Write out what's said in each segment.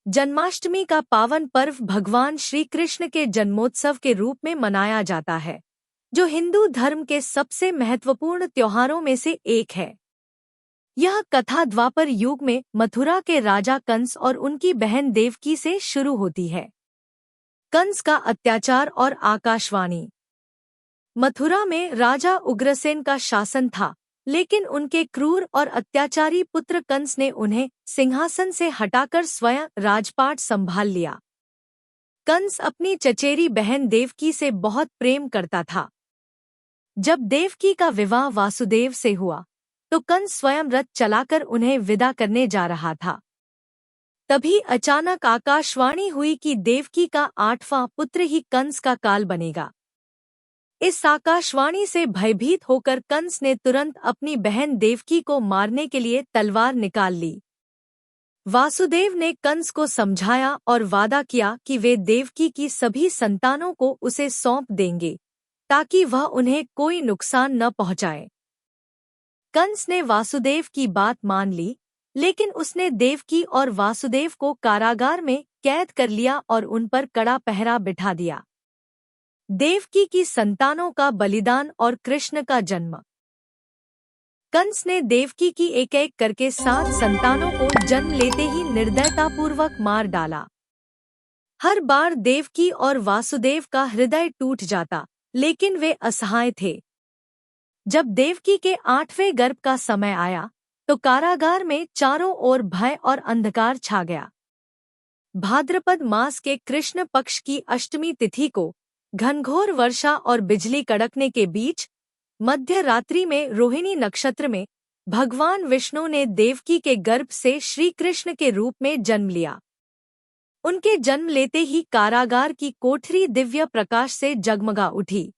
जन्माष्टमी का पावन पर्व भगवान श्री कृष्ण के जन्मोत्सव के रूप में मनाया जाता है, जो हिंदू धर्म के सबसे महत्वपूर्ण त्योहारों में से एक है। यह कथा द्वापर युग में मथुरा के राजा कंस और उनकी बहन देवकी से शुरू होती है। कंस का अत्याचार और आकाशवाणी। मथुरा में राजा उग्रसेन का शासन था, लेकिन उनके क्रूर और अत्याचारी पुत्र कंस ने उन्हें सिंहासन से हटाकर स्वयं राजपाट संभाल लिया। कंस अपनी चचेरी बहन देवकी से बहुत प्रेम करता था। जब देवकी का विवाह वासुदेव से हुआ, तो कंस स्वयं रथ चलाकर उन्हें विदा करने जा रहा था। तभी अचानक आकाशवाणी हुई कि देवकी का 8वां पुत्र ही कंस का काल बनेगा। इस आकाशवाणी से भयभीत होकर कंस ने तुरंत अपनी बहन देवकी को मारने के लिए तलवार निकाल ली। वासुदेव ने कंस को समझाया और वादा किया कि वे देवकी की सभी संतानों को उसे सौंप देंगे, ताकि वह उन्हें कोई नुकसान न पहुंचाए। कंस ने वासुदेव की बात मान ली, लेकिन उसने देवकी और वासुदेव को कारागार में कैद कर लिया और उन पर कड़ा पहरा बिठा दिया। देवकी की संतानों का बलिदान और कृष्ण का जन्म। कंस ने देवकी की एक एक करके 7 संतानों को जन्म लेते ही निर्दयतापूर्वक मार डाला। हर बार देवकी और वासुदेव का हृदय टूट जाता, लेकिन वे असहाय थे। जब देवकी के 8वें गर्भ का समय आया, तो कारागार में चारों ओर भय और अंधकार छा गया। भाद्रपद मास के कृष्ण पक्ष की अष्टमी तिथि को घनघोर वर्षा और बिजली कड़कने के बीच मध्य रात्रि में रोहिणी नक्षत्र में भगवान विष्णु ने देवकी के गर्भ से श्री कृष्ण के रूप में जन्म लिया। उनके जन्म लेते ही कारागार की कोठरी दिव्य प्रकाश से जगमगा उठी।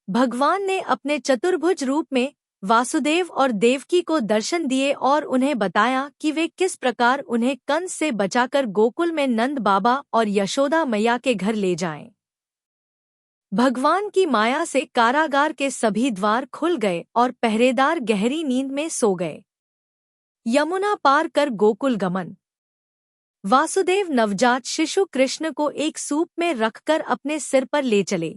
भगवान ने अपने चतुर्भुज रूप में वासुदेव और देवकी को दर्शन दिए और उन्हें बताया कि वे किस प्रकार उन्हें कंस से बचाकर गोकुल में नंद बाबा और यशोदा मैया के घर ले जाएं। भगवान की माया से कारागार के सभी द्वार खुल गए और पहरेदार गहरी नींद में सो गए। यमुना पार कर गोकुल गमन। वासुदेव नवजात शिशु कृष्ण को एक सूप में रखकर अपने सिर पर ले चले।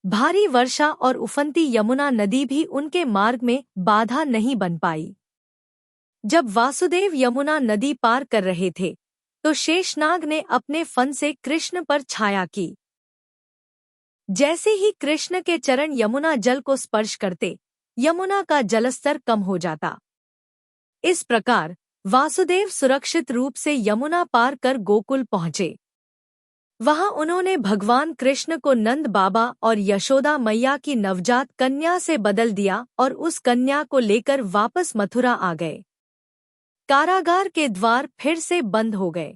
भारी वर्षा और उफनती यमुना नदी भी उनके मार्ग में बाधा नहीं बन पाई। जब वासुदेव यमुना नदी पार कर रहे थे, तो शेषनाग ने अपने फन से कृष्ण पर छाया की। जैसे ही कृष्ण के चरण यमुना जल को स्पर्श करते, यमुना का जलस्तर कम हो जाता। इस प्रकार वासुदेव सुरक्षित रूप से यमुना पार कर गोकुल पहुँचे। वहां उन्होंने भगवान कृष्ण को नंद बाबा और यशोदा मैया की नवजात कन्या से बदल दिया और उस कन्या को लेकर वापस मथुरा आ गए। कारागार के द्वार फिर से बंद हो गए।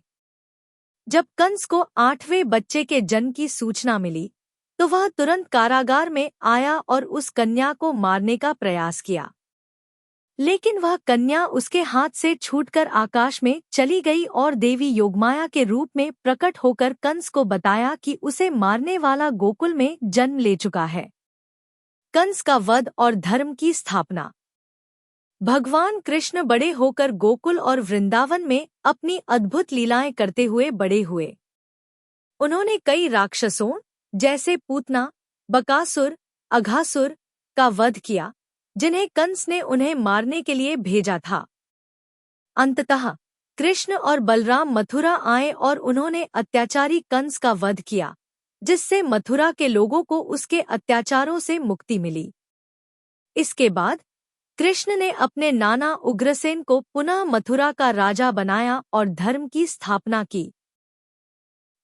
जब कंस को 8वें बच्चे के जन्म की सूचना मिली, तो वह तुरंत कारागार में आया और उस कन्या को मारने का प्रयास किया। लेकिन वह कन्या उसके हाथ से छूटकर आकाश में चली गई और देवी योगमाया के रूप में प्रकट होकर कंस को बताया कि उसे मारने वाला गोकुल में जन्म ले चुका है। कंस का वध और धर्म की स्थापना। भगवान कृष्ण बड़े होकर गोकुल और वृंदावन में अपनी अद्भुत लीलाएं करते हुए बड़े हुए। उन्होंने कई राक्षसों जैसे पूतना, बकासुर, अघासुर का वध किया, जिन्हें कंस ने उन्हें मारने के लिए भेजा था। अंततः कृष्ण और बलराम मथुरा आए और उन्होंने अत्याचारी कंस का वध किया, जिससे मथुरा के लोगों को उसके अत्याचारों से मुक्ति मिली। इसके बाद कृष्ण ने अपने नाना उग्रसेन को पुनः मथुरा का राजा बनाया और धर्म की स्थापना की।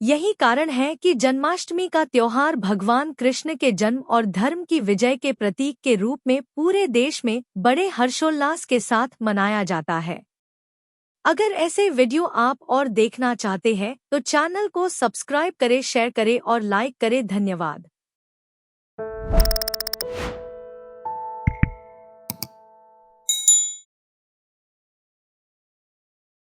यही कारण है कि जन्माष्टमी का त्योहार भगवान कृष्ण के जन्म और धर्म की विजय के प्रतीक के रूप में पूरे देश में बड़े हर्षोल्लास के साथ मनाया जाता है। अगर ऐसे वीडियो आप और देखना चाहते हैं, तो चैनल को सब्सक्राइब करें, शेयर करें और लाइक करें। धन्यवाद।